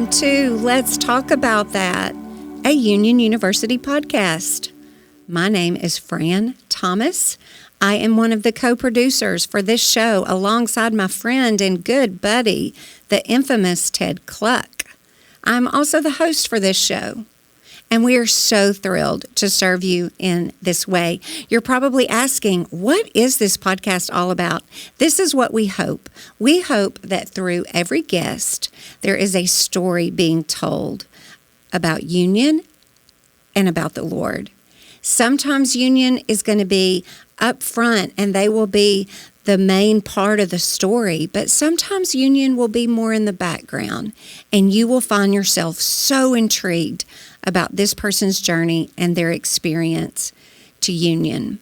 welcome to Let's Talk About That, a Union University podcast. My name is Fran Thomas. I am one of the co-producers for this show alongside my friend and good buddy, the infamous Ted Cluck. I'm also the host for this show, and we are so thrilled to serve you in this way. You're probably asking, what is this podcast all about? This is what we hope. We hope that through every guest, there is a story being told about Union and about the Lord. Sometimes Union is going to be up front and they will be the main part of the story, but sometimes Union will be more in the background, and you will find yourself so intrigued about this person's journey and their experience to Union.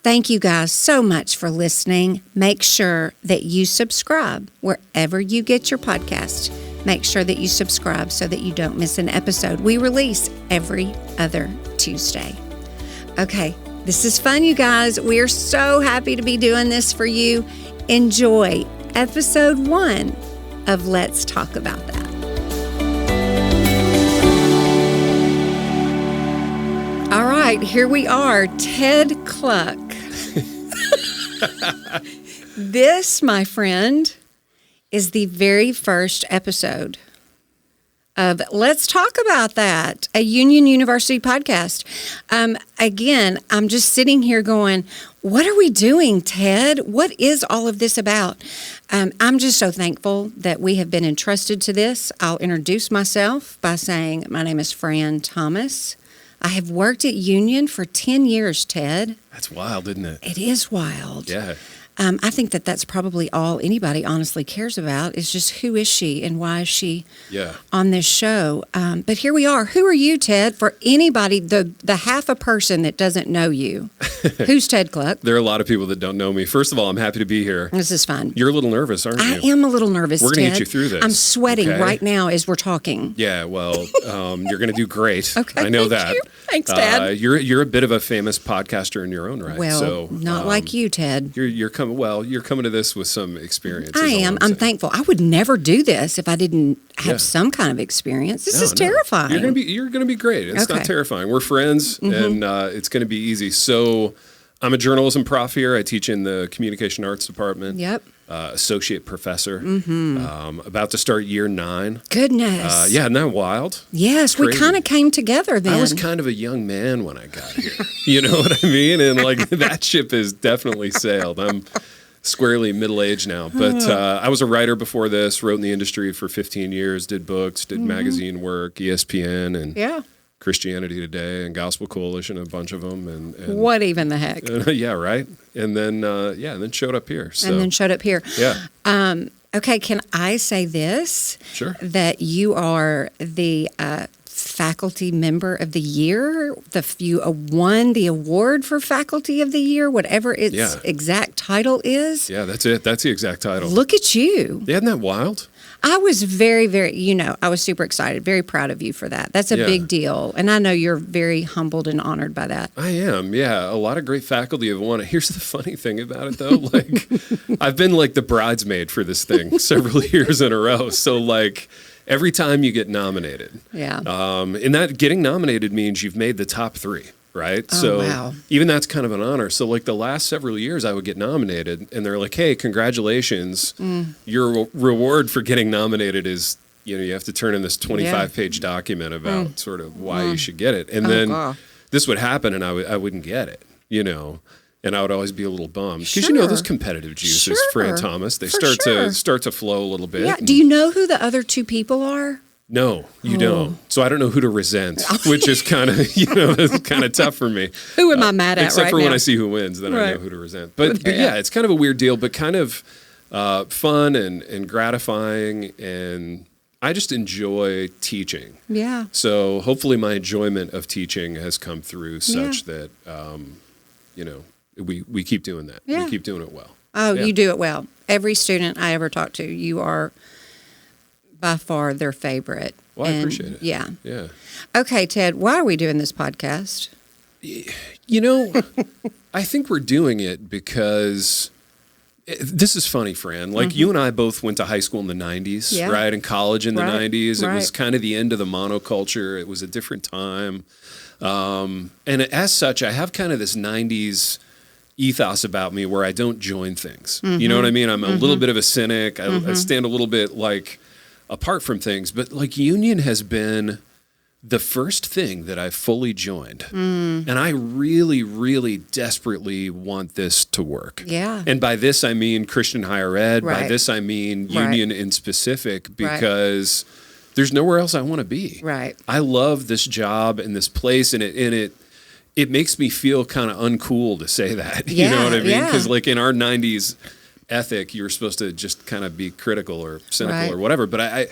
Thank you guys so much for listening. Make sure that you subscribe wherever you get your podcast. Make sure that you subscribe so that you don't miss an episode. We release every other Tuesday. Okay, this is fun, you guys. We are so happy to be doing this for you. Enjoy episode 1 of Let's Talk About That. All right, here we are, Ted Cluck. This, my friend, is the very first episode of Let's Talk About That, a Union University podcast. Again, I'm just sitting here going, what are we doing, Ted? What is all of this about? I'm just so thankful that we have been entrusted to this. I'll introduce myself by saying my name is Fran Thomas. I have worked at Union for 10 years, Ted. That's wild, isn't it? It is wild. Yeah. I think that that's probably all anybody honestly cares about is just who is she and why is she on this show. But here we are. Who are you, Ted? For anybody, the half a person that doesn't know you, who's Ted Cluck? There are a lot of people that don't know me. First of all, I'm happy to be here. This is fun. You're a little nervous, aren't you? I am a little nervous, We're going to Ted. get you through this. I'm sweating right now as we're talking. Yeah, well, you're going to do great. Okay, I know thank that. you. Thanks, Dad. You're a bit of a famous podcaster in your own right. Well, so, not like you, Ted. You're coming to this with some experience. I am. I'm thankful. I would never do this if I didn't have some kind of experience. This is terrifying. You're gonna be great. It's not terrifying. We're friends, and it's going to be easy. So, I'm a journalism prof here. I teach in the communication arts department. Yep. Associate professor. About to start year 9. Goodness. Isn't that wild? Yes, we kind of came together then. I was kind of a young man when I got here. You know what I mean? And like that ship has definitely sailed. I'm squarely middle-aged now. But I was a writer before this, wrote in the industry for 15 years, did books, did magazine work, ESPN, and Christianity Today and Gospel Coalition, a bunch of them. And what even the heck? Yeah, right? And then, and then showed up here. So. And then showed up here. Yeah. Okay, can I say this? Sure. That you are the Faculty Member of the Year. You won the award for Faculty of the Year, whatever its exact title is. Yeah, that's it. That's the exact title. Look at you. Isn't that wild? I was very, very, I was super excited, very proud of you for that. That's a big deal. And I know you're very humbled and honored by that. I am, yeah. A lot of great faculty have won it. Here's the funny thing about it, though. Like, I've been like the bridesmaid for this thing several years in a row. So, like, every time you get nominated. Yeah. And that getting nominated means you've made the top 3. Right. Oh, so wow. Even that's kind of an honor. So like the last several years I would get nominated and they're like, hey, congratulations. Your reward for getting nominated is, you have to turn in this 25-page document about sort of why you should get it. And then this would happen and I wouldn't get it, and I would always be a little bummed because those competitive juices, Fran Thomas, they start to flow a little bit. Yeah. Do you know who the other 2 people are? No, you don't. So I don't know who to resent, which is kind of, it's kind of tough for me. Who am I mad at except for now? when I see who wins, then I know who to resent. But yeah, it's kind of a weird deal, but kind of fun and gratifying. And I just enjoy teaching. Yeah. So hopefully my enjoyment of teaching has come through such that, we keep doing that. Yeah. We keep doing it well. Oh, you do it well. Every student I ever talk to, you are by far their favorite. Well, I appreciate it. Yeah. Yeah. Okay, Ted, why are we doing this podcast? I think we're doing it because This is funny, Fran. Like you and I both went to high school in the 90s, right? And college in the 90s. It was kind of the end of the monoculture. It was a different time. And as such, I have kind of this 90s ethos about me where I don't join things. You know what I mean? I'm a little bit of a cynic. I stand a little bit like apart from things. But like union has been the first thing that I fully joined. And I really, really desperately want this to work. Yeah. And by this, I mean Christian higher ed. By this, I mean union in specific, because there's nowhere else I want to be. Right. I love this job and this place, and it makes me feel kind of uncool to say that. You know what I mean? Because like in our 90s ethic, you were supposed to just kind of be critical or cynical or whatever. But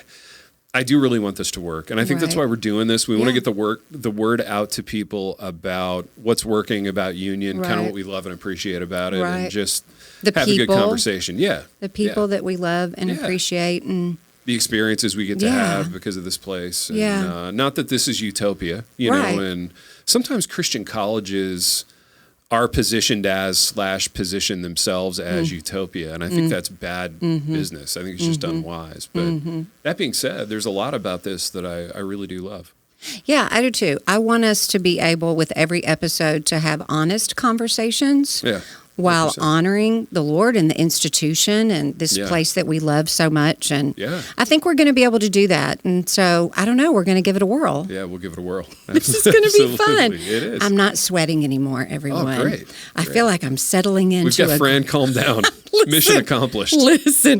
I do really want this to work. And I think that's why we're doing this. We want to get the word out to people about what's working about union, kind of what we love and appreciate about it, and just have a good conversation. Yeah. The people that we love and appreciate, and the experiences we get to have because of this place. And, not that this is utopia, you know, and sometimes Christian colleges are positioned as / position themselves as utopia. And I think that's bad business. I think it's just unwise. But that being said, there's a lot about this that I really do love. Yeah, I do too. I want us to be able with every episode to have honest conversations. Yeah. While 100%. Honoring the Lord and the institution and this place that we love so much. And I think we're going to be able to do that. And so, I don't know, we're going to give it a whirl. Yeah, we'll give it a whirl. This is going to be fun. It is. I'm not sweating anymore, everyone. Oh, great. I feel like I'm settling into We've got Fran, calm down. Mission accomplished. Listen,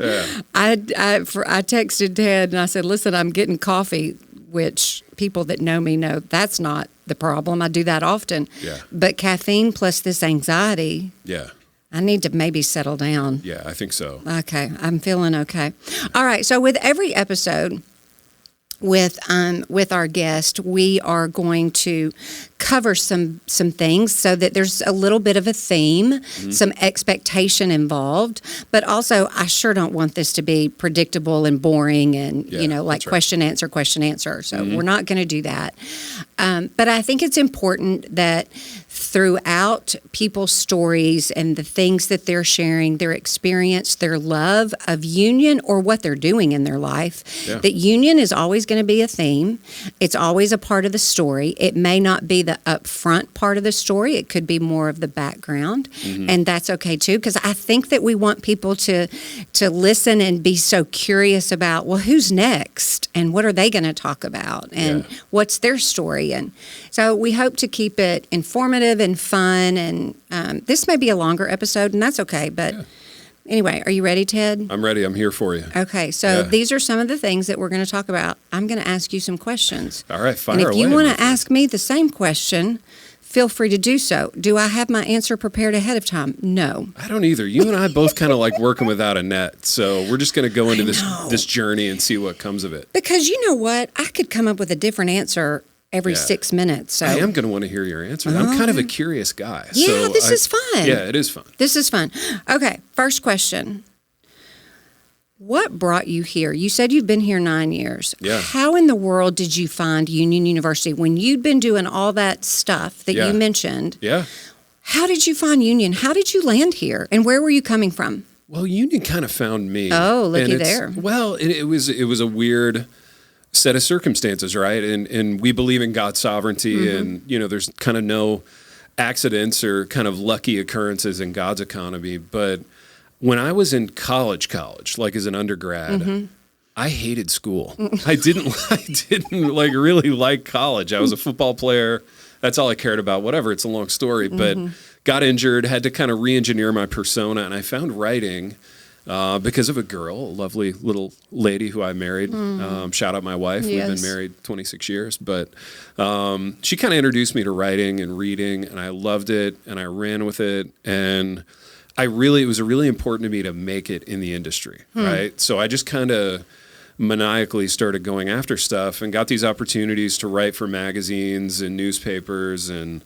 I texted Ted and I said, listen, I'm getting coffee, which people that know me know that's not the problem. I do that often. Yeah. But caffeine plus this anxiety. Yeah. I need to maybe settle down. Yeah, I think so. Okay. I'm feeling okay. All right. So with every episode with our guest, we are going to cover some things so that there's a little bit of a theme, some expectation involved, but also I sure don't want this to be predictable and boring and, like question, answer. So we're not going to do that. But I think it's important that throughout people's stories and the things that they're sharing, their experience, their love of union or what they're doing in their life, that union is always going to be a theme. It's always a part of the story. It may not be the upfront part of the story. It could be more of the background, and that's okay too, because I think that we want people to listen and be so curious about, well, who's next and what are they going to talk about and what's their story. And so we hope to keep it informative and fun, and this may be a longer episode, and that's okay, but anyway, are you ready, Ted? I'm ready. I'm here for you. Okay, so these are some of the things that we're going to talk about. I'm going to ask you some questions. All right, fire away. And if you want to ask me the same question, feel free to do so. Do I have my answer prepared ahead of time? No. I don't either. You and I both kind of like working without a net, so we're just going to go into this journey and see what comes of it. Because you know what? I could come up with a different answer every 6 minutes. So. I am going to want to hear your answer. I'm kind of a curious guy. Yeah, so this is fun. Yeah, it is fun. This is fun. Okay, first question. What brought you here? You said you've been here 9 years. Yeah. How in the world did you find Union University when you'd been doing all that stuff that you mentioned? Yeah. How did you find Union? How did you land here? And where were you coming from? Well, Union kind of found me. Oh, looky there. Well, it was a weird set of circumstances, right? And we believe in God's sovereignty, and there's kind of no accidents or kind of lucky occurrences in God's economy. But when I was in college, like as an undergrad, I hated school. I didn't like really like college. I was a football player. That's all I cared about. Whatever. It's a long story, but got injured, had to kind of re-engineer my persona, and I found writing. Because of a girl, a lovely little lady who I married. Shout out my wife. Yes. We've been married 26 years. But she kind of introduced me to writing and reading, and I loved it, and I ran with it. And it was really important to me to make it in the industry, right? So I just kind of maniacally started going after stuff and got these opportunities to write for magazines and newspapers, and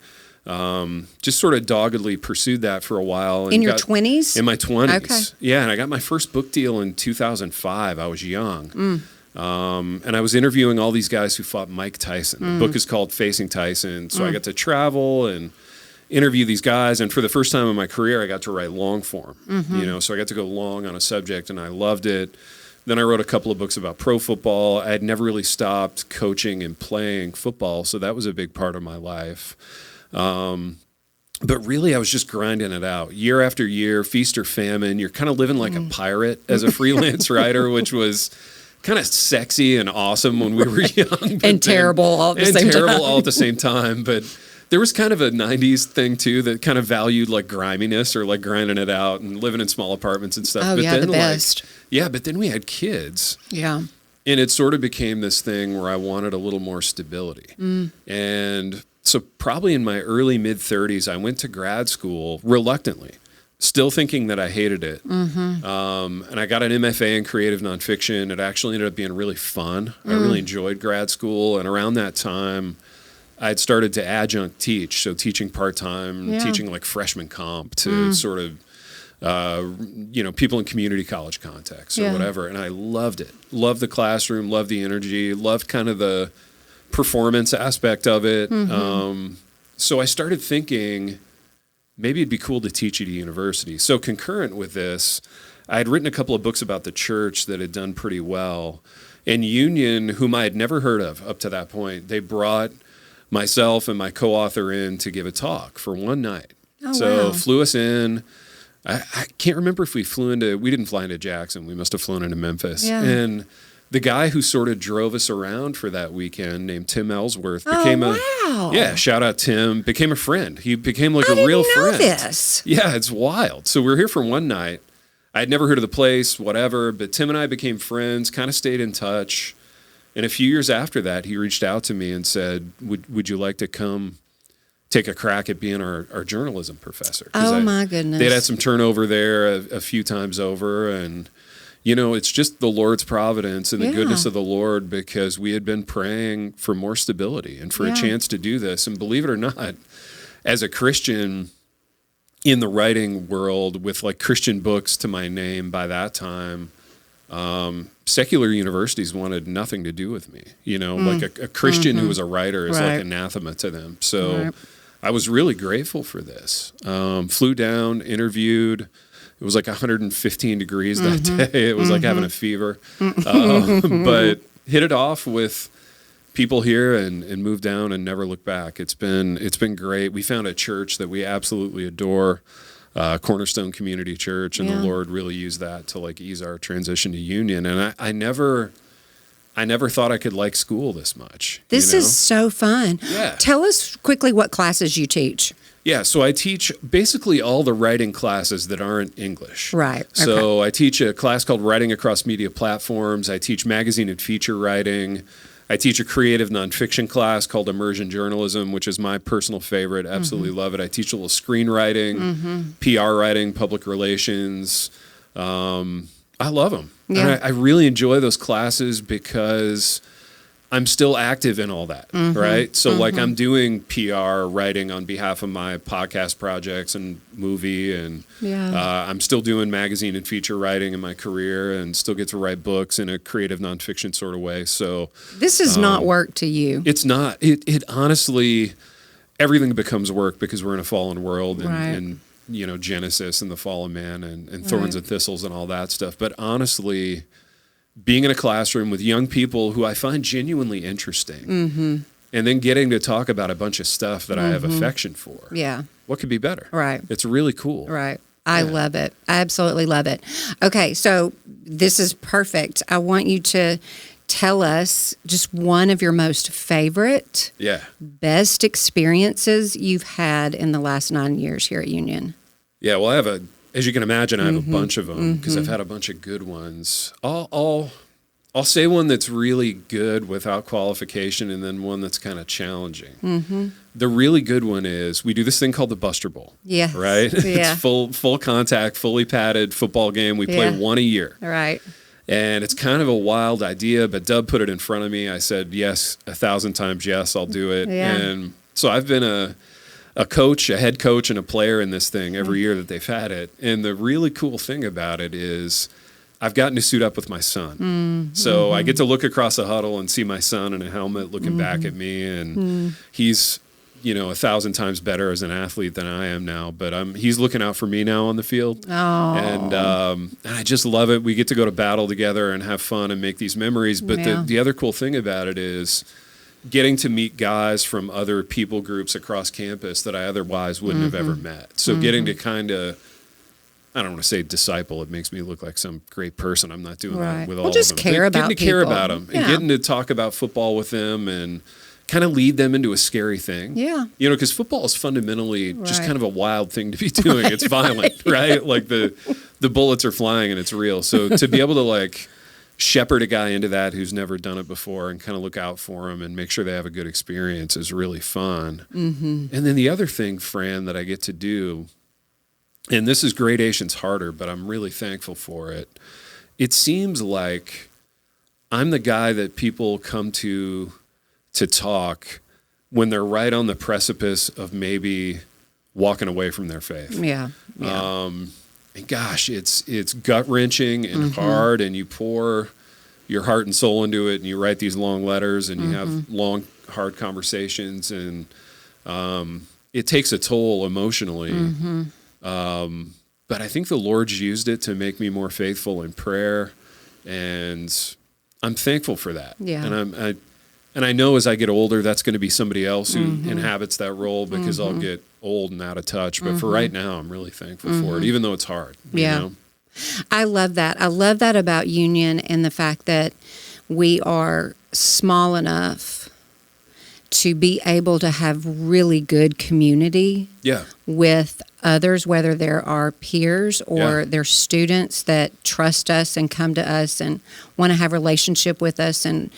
just sort of doggedly pursued that for a while. And in your 20s? In my 20s. Okay. Yeah, and I got my first book deal in 2005. I was young. And I was interviewing all these guys who fought Mike Tyson. The book is called Facing Tyson. So I got to travel and interview these guys. And for the first time in my career, I got to write long form, so I got to go long on a subject and I loved it. Then I wrote a couple of books about pro football. I had never really stopped coaching and playing football, so that was a big part of my life. But really, I was just grinding it out year after year, feast or famine. You're kind of living like a pirate as a freelance writer, which was kind of sexy and awesome when we were young. And terrible all at the same time. And terrible all at the same time. But there was kind of a 90s thing, too, that kind of valued like griminess or like grinding it out and living in small apartments and stuff. Oh, but yeah, then, the best. But then we had kids. Yeah. And it sort of became this thing where I wanted a little more stability. And so probably in my early mid-30s, I went to grad school reluctantly, still thinking that I hated it. And I got an MFA in creative nonfiction. It actually ended up being really fun. I really enjoyed grad school. And around that time, I'd started to adjunct teach, so teaching part-time, teaching like freshman comp to sort of, people in community college contexts or whatever. And I loved it. Loved the classroom, loved the energy, loved kind of the performance aspect of it. So I started thinking maybe it'd be cool to teach at a university. So concurrent with this, I had written a couple of books about the church that had done pretty well. And Union, whom I had never heard of up to that point, they brought myself and my co-author in to give a talk for one night. Flew us in. I can't remember if we didn't fly into Jackson. We must have flown into Memphis. Yeah. And the guy who sort of drove us around for that weekend, named Tim Ellsworth, shout out Tim, became a friend. He became like a real friend. This. Yeah, it's wild. So we were here for one night. I had never heard of the place, whatever, but Tim and I became friends, kind of stayed in touch. And a few years after that, he reached out to me and said, would you like to come take a crack at being our journalism professor? My goodness. They'd had some turnover there a few times over, and it's just the Lord's providence and the goodness of the Lord, because we had been praying for more stability and for a chance to do this. And believe it or not, as a Christian in the writing world with like Christian books to my name by that time, secular universities wanted nothing to do with me. Like a Christian who was a writer is like anathema to them. So I was really grateful for this. Flew down, interviewed. It was like 115 degrees that day. It was like having a fever. But hit it off with people here and moved down and never looked back. It's been great. We found a church that we absolutely adore, Cornerstone Community Church, and the Lord really used that to like ease our transition to Union. And I never thought I could like school this much. This is so fun. Yeah. Tell us quickly what classes you teach. Yeah, so I teach basically all the writing classes that aren't English. Right. Okay. So I teach a class called Writing Across Media Platforms. I teach magazine and feature writing. I teach a creative nonfiction class called Immersion Journalism, which is my personal favorite. Absolutely love it. I teach a little screenwriting, PR writing, public relations. I love them. Yeah. And I really enjoy those classes because I'm still active in all that, right? So like I'm doing PR writing on behalf of my podcast projects and movie, and I'm still doing magazine and feature writing in my career, and still get to write books in a creative nonfiction sort of way. So this is not work to you. It's not. It honestly, everything becomes work because we're in a fallen world, and Genesis and the fall of man and thorns and thistles and all that stuff. But honestly, being in a classroom with young people who I find genuinely interesting, and then getting to talk about a bunch of stuff that I have affection for. Yeah. What could be better? Right. It's really cool. Right. I love it. I absolutely love it. Okay, so this is perfect. I want you to tell us just one of your most favorite, best experiences you've had in the last 9 years here at Union. Yeah, well, as you can imagine, I have a bunch of them because I've had a bunch of good ones. I'll say one that's really good without qualification, and then one that's kind of challenging. The really good one is we do this thing called the Buster Bowl. Yeah. Right? Yeah. It's full contact, fully padded football game. We play one a year. Right. And it's kind of a wild idea, but Dub put it in front of me. I said, yes, 1,000 times yes, I'll do it. Yeah. And so I've been a coach, a head coach, and a player in this thing every year that they've had it. And the really cool thing about it is I've gotten to suit up with my son. So I get to look across the huddle and see my son in a helmet looking back at me. And he's 1,000 times better as an athlete than I am now, but he's looking out for me now on the field. Oh. And I just love it. We get to go to battle together and have fun and make these memories. But the other cool thing about it is getting to meet guys from other people groups across campus that I otherwise wouldn't have ever met. So getting to kind of, I don't want to say disciple. It makes me look like some great person. I'm not doing that with all of them. Just care about getting to care about them and getting to talk about football with them and kind of lead them into a scary thing. Yeah. Because football is fundamentally just kind of a wild thing to be doing. It's violent, right? Like the bullets are flying and it's real. So to be able to like shepherd a guy into that who's never done it before and kind of look out for him and make sure they have a good experience is really fun. Mm-hmm. And then the other thing, Fran, that I get to do, and this is gradations harder, but I'm really thankful for it. It seems like I'm the guy that people come to talk when they're right on the precipice of maybe walking away from their faith. Yeah. And gosh, it's gut-wrenching and hard, and you pour your heart and soul into it, and you write these long letters, and you have long, hard conversations, and it takes a toll emotionally. But I think the Lord's used it to make me more faithful in prayer, and I'm thankful for that. Yeah. And I know as I get older, that's going to be somebody else who inhabits that role because I'll get old and out of touch. But for right now, I'm really thankful for it, even though it's hard. Yeah. You know? I love that. I love that about Union and the fact that we are small enough to be able to have really good community with others, whether they're our peers or they're students that trust us and come to us and want to have a relationship with us and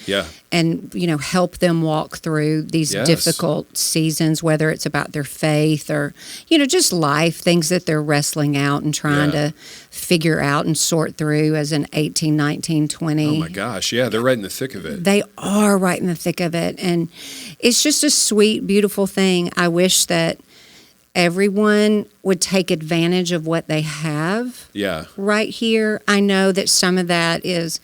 help them walk through these difficult seasons, whether it's about their faith or, just life, things that they're wrestling out and trying to figure out and sort through as an 18, 19, 20. Oh my gosh, yeah, they're right in the thick of it. They are right in the thick of it. And it's just a sweet, beautiful thing. I wish that everyone would take advantage of what they have right here. I know that some of that is,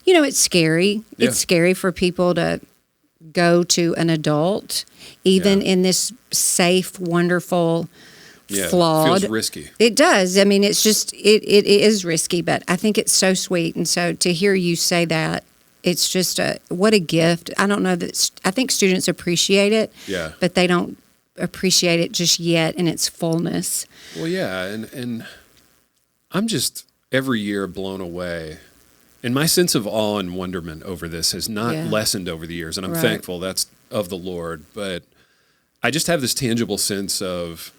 it's scary. Yeah. It's scary for people to go to an adult, even in this safe, wonderful, flawed. It feels risky. It does. I mean, it's just, it is risky, but I think it's so sweet. And so to hear you say that, it's just what a gift. I don't know I think students appreciate it, but they don't appreciate it just yet in its fullness. Well, yeah, and I'm just every year blown away. And my sense of awe and wonderment over this has not lessened over the years, and I'm thankful that's of the Lord. But I just have this tangible sense of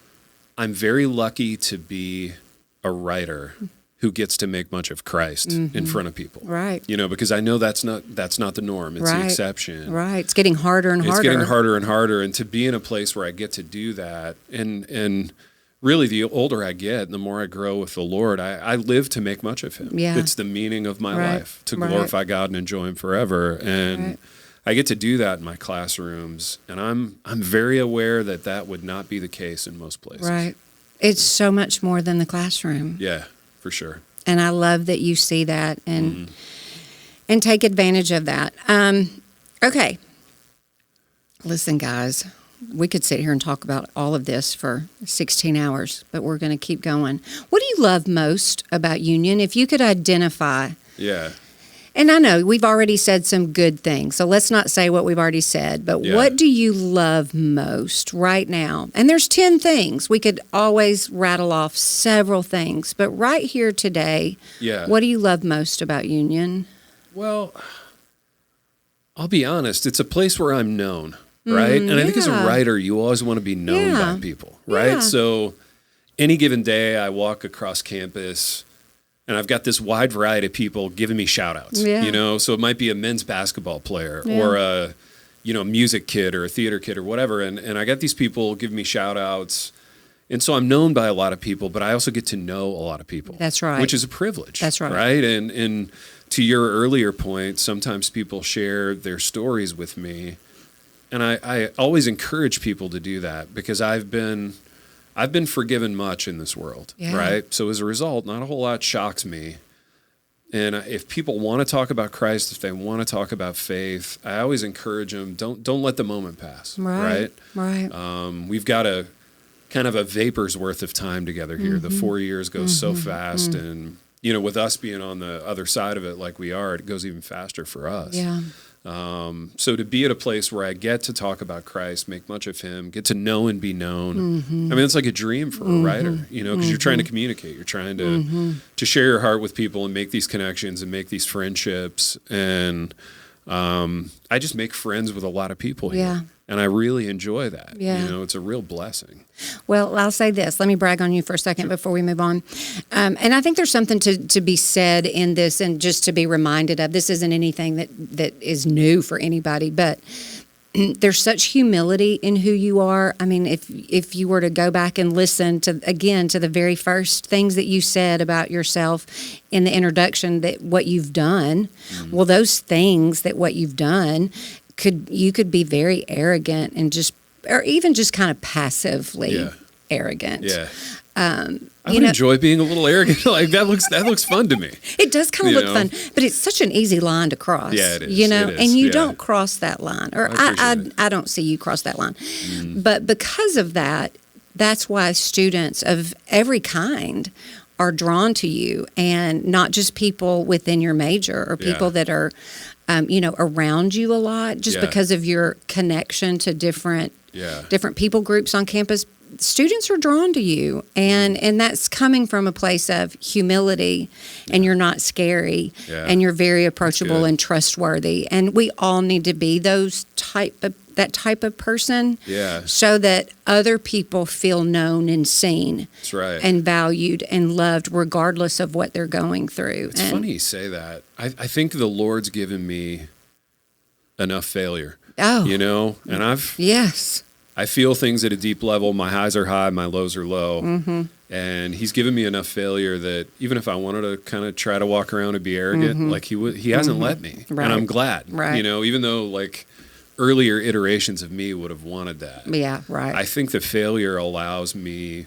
I'm very lucky to be a writer who gets to make much of Christ in front of people. Right. Because I know that's not the norm. It's the exception. Right. It's getting harder and harder. It's getting harder and harder. And to be in a place where I get to do that, and really the older I get, the more I grow with the Lord, I live to make much of Him. Yeah. It's the meaning of my life, to glorify God and enjoy Him forever. And I get to do that in my classrooms. And I'm very aware that would not be the case in most places. Right. It's so much more than the classroom. Yeah. For sure. And I love that you see that and take advantage of that. Okay. Listen, guys, we could sit here and talk about all of this for 16 hours, but we're going to keep going. What do you love most about Union? If you could identify. Yeah. And I know we've already said some good things, so let's not say what we've already said, but what do you love most right now? And there's 10 things. We could always rattle off several things, but right here today, what do you love most about Union? Well, I'll be honest, it's a place where I'm known, right? And I think as a writer, you always want to be known by people, right? Yeah. So any given day I walk across campus, and I've got this wide variety of people giving me shout-outs, So it might be a men's basketball player or a, music kid or a theater kid or whatever. And I got these people giving me shout-outs. And so I'm known by a lot of people, but I also get to know a lot of people. That's right. Which is a privilege. That's right. Right? And to your earlier point, sometimes people share their stories with me. And I always encourage people to do that because I've been forgiven much in this world, right? So as a result, not a whole lot shocks me. And if people want to talk about Christ, if they want to talk about faith, I always encourage them, don't let the moment pass. Right. We've got a kind of a vapor's worth of time together here. The 4 years goes so fast. And, with us being on the other side of it like we are, it goes even faster for us. Yeah. So to be at a place where I get to talk about Christ, make much of him, get to know and be known. I mean, it's like a dream for a writer, because you're trying to communicate, you're trying to share your heart with people and make these connections and make these friendships. And I just make friends with a lot of people here. Yeah. And I really enjoy that. Yeah. It's a real blessing. Well, I'll say this. Let me brag on you for a second before we move on. And I think there's something to be said in this, and just to be reminded of. This isn't anything that is new for anybody, but there's such humility in who you are. I mean, if you were to go back and listen to the very first things that you said about yourself in the introduction, that what you've done, well, those things that what you've done, you could be very arrogant and or even just kind of passively arrogant. Yeah. I would enjoy being a little arrogant. Like that looks fun to me. It does kind of look fun, but it's such an easy line to cross. Yeah, it is. It is. And you don't cross that line, or I don't see you cross that line. But because of that, that's why students of every kind are drawn to you, and not just people within your major or people that are, around you a lot, just because of your connection to different people groups on campus. Students are drawn to you, and that's coming from a place of humility, and you're not scary, and you're very approachable and trustworthy. And we all need to be that type of person, so that other people feel known and seen, that's right, and valued and loved, regardless of what they're going through. It's funny you say that. I think the Lord's given me enough failure. Oh, and I feel things at a deep level. My highs are high, my lows are low. And he's given me enough failure that even if I wanted to kind of try to walk around and be arrogant, like he hasn't let me. Right. And I'm glad, right. Even though like earlier iterations of me would have wanted that. Yeah, right. I think the failure allows me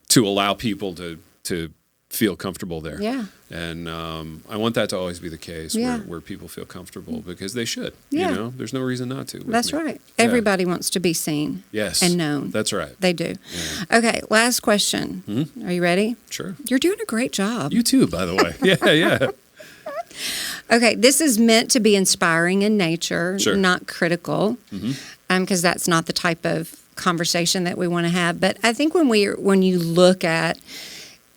to allow people to feel comfortable there. Yeah. And I want that to always be the case, where people feel comfortable, because they should. Yeah. There's no reason not to. That's right. Everybody wants to be seen. Yes. And known. That's right. They do. Yeah. Okay, last question. Are you ready? Sure. You're doing a great job. You too, by the way. Yeah. Okay, this is meant to be inspiring in nature, not critical, because that's not the type of conversation that we want to have. But I think when you look at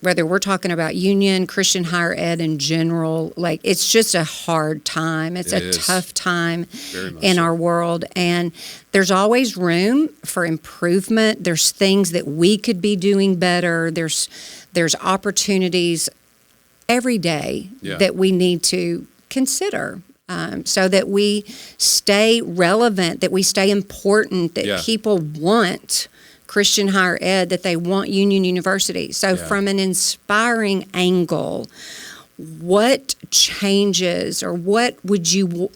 whether we're talking about union, Christian higher ed in general, like it's just a hard time. It's a tough time in our world. And there's always room for improvement. There's things that we could be doing better. There's opportunities every day that we need to consider, so that we stay relevant, that we stay important, that people want Christian higher ed, that they want Union University. So from an inspiring angle, what changes, or what would you,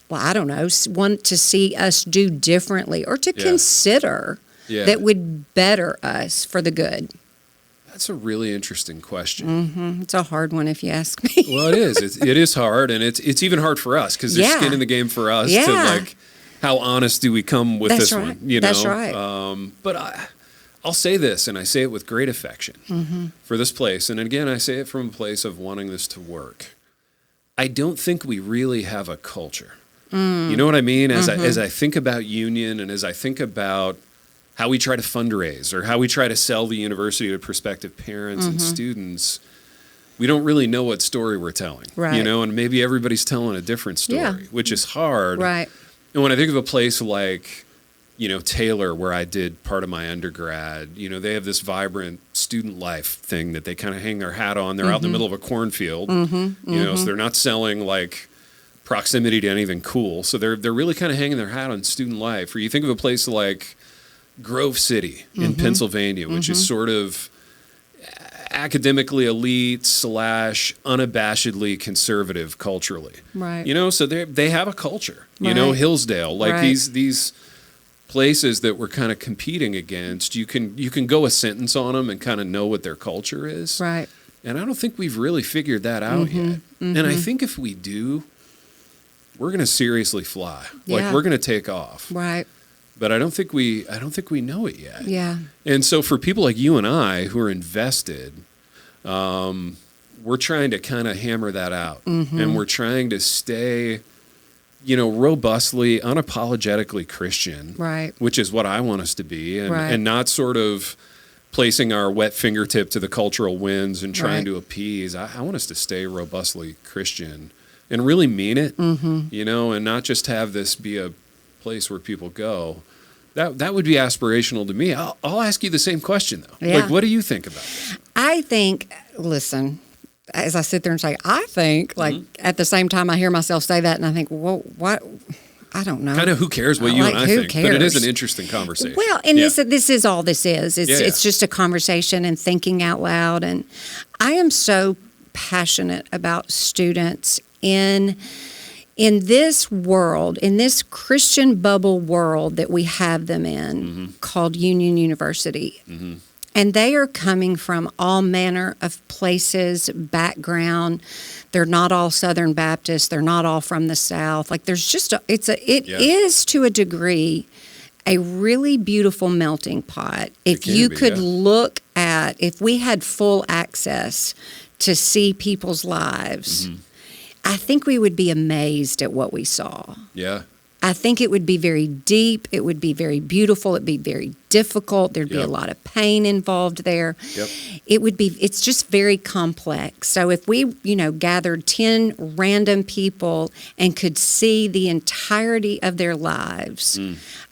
want to see us do differently, or to consider that would better us for the good? That's a really interesting question. It's a hard one if you ask me. Well, it is. It is hard, and it's even hard for us, because there's skin in the game for us to like. How honest do we come with this one? That's right. But I'll say this, and I say it with great affection for this place. And again, I say it from a place of wanting this to work. I don't think we really have a culture. You know what I mean? As I think about Union, and as I think about how we try to fundraise, or how we try to sell the university to prospective parents and students, we don't really know what story we're telling. Right. And maybe everybody's telling a different story, which is hard. Right. And when I think of a place like, Taylor, where I did part of my undergrad, they have this vibrant student life thing that they kind of hang their hat on. They're out in the middle of a cornfield, so they're not selling like proximity to anything cool. So they're really kind of hanging their hat on student life. Or you think of a place like Grove City in Pennsylvania, which is sort of academically elite / unabashedly conservative culturally. Right. So they have a culture. Right. Hillsdale, like these places that we're kind of competing against, you can go a sentence on them and kind of know what their culture is. Right. And I don't think we've really figured that out yet. And I think if we do, we're going to seriously fly. Like we're going to take off. Right. But I don't think we know it yet. Yeah. And so for people like you and I who are invested, we're trying to kind of hammer that out. And we're trying to stay, robustly, unapologetically Christian. Right. Which is what I want us to be. And, Right. and not sort of placing our wet fingertip to the cultural winds and trying to appease. I want us to stay robustly Christian and really mean it, and not just have this be a place where people go. That would be aspirational to me. I'll ask you the same question, though. Yeah. Like, what do you think about this? I think, listen, as I sit there and say, I think, like, at the same time I hear myself say that, and I think, well, what? I don't know. Kind of who cares what you and I who think, cares? but it is an interesting conversation. Well, and this is all this is. It's just a conversation and thinking out loud. And I am so passionate about students in this world, in this Christian bubble world that we have them in, called Union University. And they are coming from all manner of places, background. They're not all Southern Baptists. They're not all from the South. Like there's just it is to a degree a really beautiful melting pot. If you could look at, if we had full access to see people's lives, I think we would be amazed at what we saw. Yeah. I think it would be very deep. It would be very beautiful. It'd be very difficult. There'd be a lot of pain involved there. It's just very complex. So if we, gathered 10 random people and could see the entirety of their lives,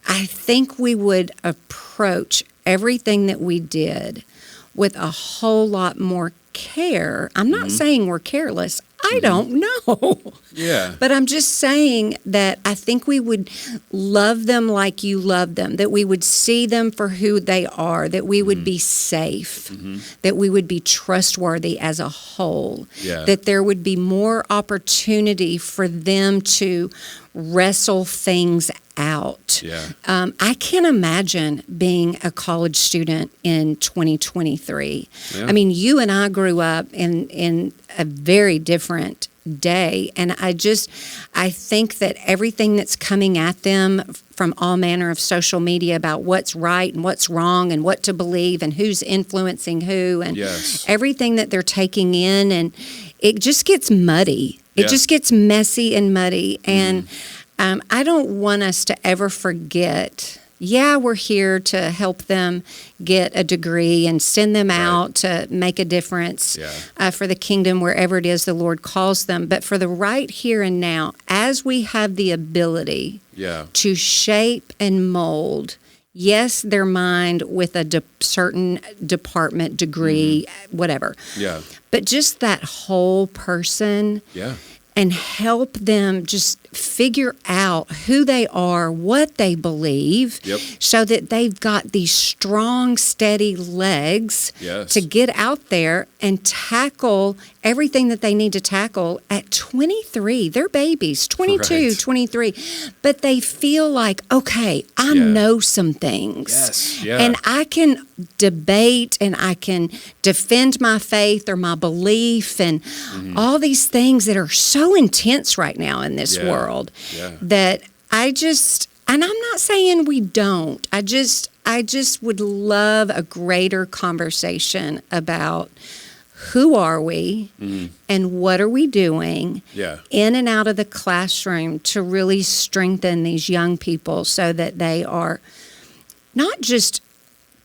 I think we would approach everything that we did with a whole lot more care. I'm not saying we're careless. I don't know. Yeah. But I'm just saying that I think we would love them like you love them, that we would see them for who they are, that we would be safe, that we would be trustworthy as a whole, that there would be more opportunity for them to wrestle things out. I can't imagine being a college student in 2023. I mean, you and I grew up in a very different day, and I think that everything that's coming at them from all manner of social media about what's right and what's wrong and what to believe and who's influencing who and everything that they're taking in, and it just gets muddy. It just gets messy and muddy, and I don't want us to ever forget, we're here to help them get a degree and send them out to make a difference for the kingdom wherever it is the Lord calls them. But for the right here and now, as we have the ability to shape and mold, yes, their mind with a certain department, degree, whatever. But just that whole person. And help them just figure out who they are, what they believe, so that they've got these strong, steady legs to get out there and tackle everything that they need to tackle at 23. They're babies, 22, 23. But they feel like, okay, I know some things. And I can debate and I can defend my faith or my belief and all these things that are so intense right now in this world that and I'm not saying we don't. I just would love a greater conversation about who are we and what are we doing in and out of the classroom to really strengthen these young people so that they are not just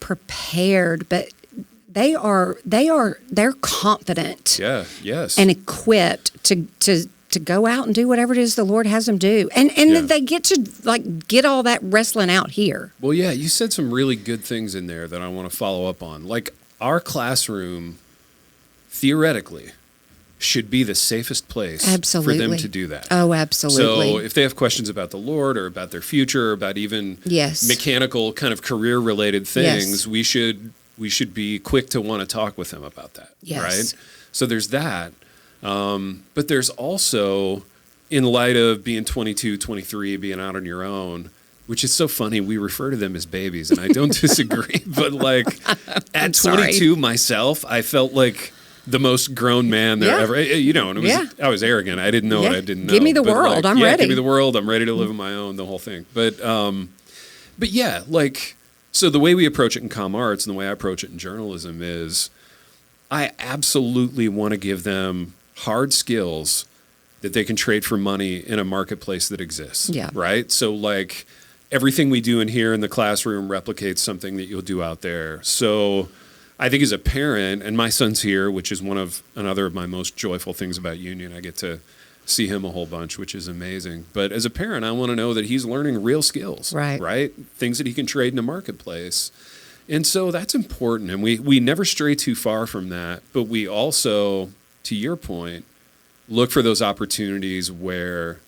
prepared, but they're confident and equipped to go out and do whatever it is the Lord has them do. And they get to get all that wrestling out here. Well, you said some really good things in there that I want to follow up on. Like our classroom, theoretically, should be the safest place for them to do that. Oh, absolutely. So if they have questions about the Lord or about their future, or about even mechanical kind of career-related things, we should be quick to want to talk with them about that, right? So there's that. But there's also, in light of being 22, 23, being out on your own, which is so funny, we refer to them as babies, and I don't disagree. But at 22 myself, I felt like the most grown man there ever. And it was, I was arrogant. I didn't know what I didn't know. Give me the world. I'm ready. Give me the world. I'm ready to live on my own, the whole thing. But yeah, like, so the way we approach it in comm arts and the way I approach it in journalism is I absolutely want to give them hard skills that they can trade for money in a marketplace that exists. Yeah. Right? So like everything we do in here in the classroom replicates something that you'll do out there. So I think as a parent, and my son's here, which is another of my most joyful things about Union. I get to see him a whole bunch, which is amazing. But as a parent, I want to know that he's learning real skills, right? Things that he can trade in the marketplace. And so that's important. And we never stray too far from that. But we also, to your point, look for those opportunities where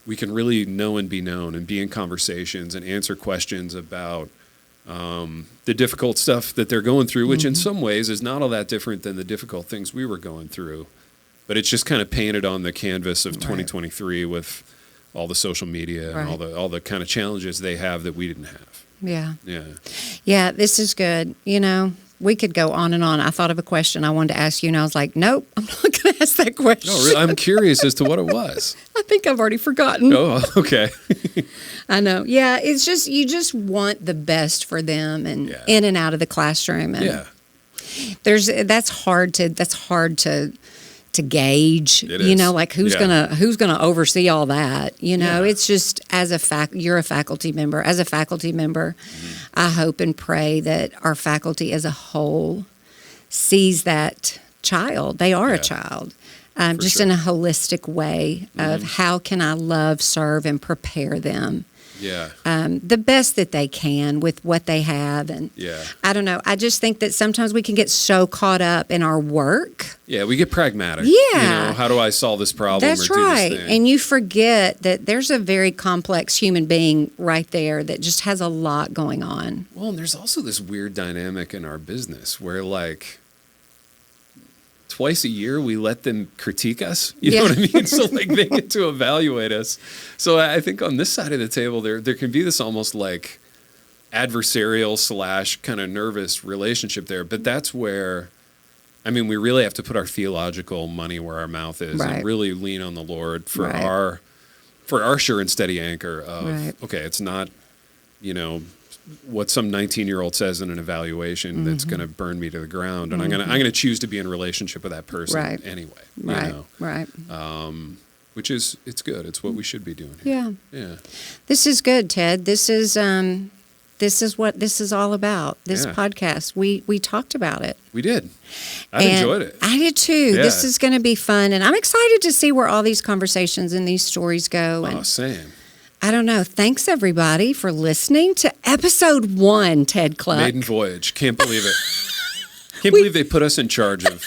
we can really know and be known and be in conversations and answer questions about the difficult stuff that they're going through, which in some ways is not all that different than the difficult things we were going through. But it's just kind of painted on the canvas of 2023 with all the social media and all the kind of challenges they have that we didn't have. Yeah. Yeah. Yeah, this is good. We could go on and on. I thought of a question I wanted to ask you, and I was like, nope, I'm not going to ask that question. No, really, I'm curious as to what it was. I think I've already forgotten. Oh, okay. I know. Yeah, it's just, you just want the best for them and in and out of the classroom. And that's hard to gauge. It is. Like who's gonna oversee all that. It's just you're a faculty member. As a faculty member, I hope and pray that our faculty as a whole sees that child. They are a child. Just in a holistic way of how can I love, serve, and prepare them the best that they can with what they have. And I don't know. I just think that sometimes we can get so caught up in our work. Yeah, we get pragmatic. Yeah. How do I solve this problem? That's or do right. This thing? And you forget that there's a very complex human being right there that just has a lot going on. Well, and there's also this weird dynamic in our business where, like, twice a year we let them critique us. You know what I mean? So like they get to evaluate us. So I think on this side of the table there can be this almost like adversarial / kind of nervous relationship there. But that's where, we really have to put our theological money where our mouth is and really lean on the Lord for our sure and steady anchor of okay, it's not, what some 19-year-old says in an evaluation that's going to burn me to the ground, and I'm going to choose to be in a relationship with that person anyway. Which is, it's good. It's what we should be doing here. Yeah. This is good, Ted. This is what this is all about. This podcast. We talked about it. We did. I enjoyed it. I did too. Yeah. This is going to be fun, and I'm excited to see where all these conversations and these stories go. Oh, same. I don't know. Thanks, everybody, for listening to episode 1, Ted Cluck. Maiden voyage. Can't believe it. Can't believe they put us in charge of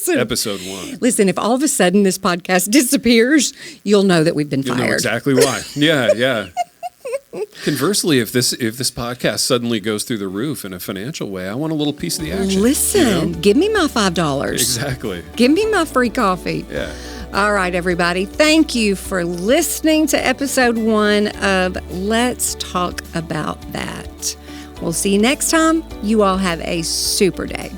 episode 1. Listen, if all of a sudden this podcast disappears, you'll know that we've been fired. You'll know exactly why. Yeah. Conversely, if this podcast suddenly goes through the roof in a financial way, I want a little piece of the action. Listen, give me my $5. Exactly. Give me my free coffee. Yeah. All right, everybody. Thank you for listening to episode 1 of Let's Talk About That. We'll see you next time. You all have a super day.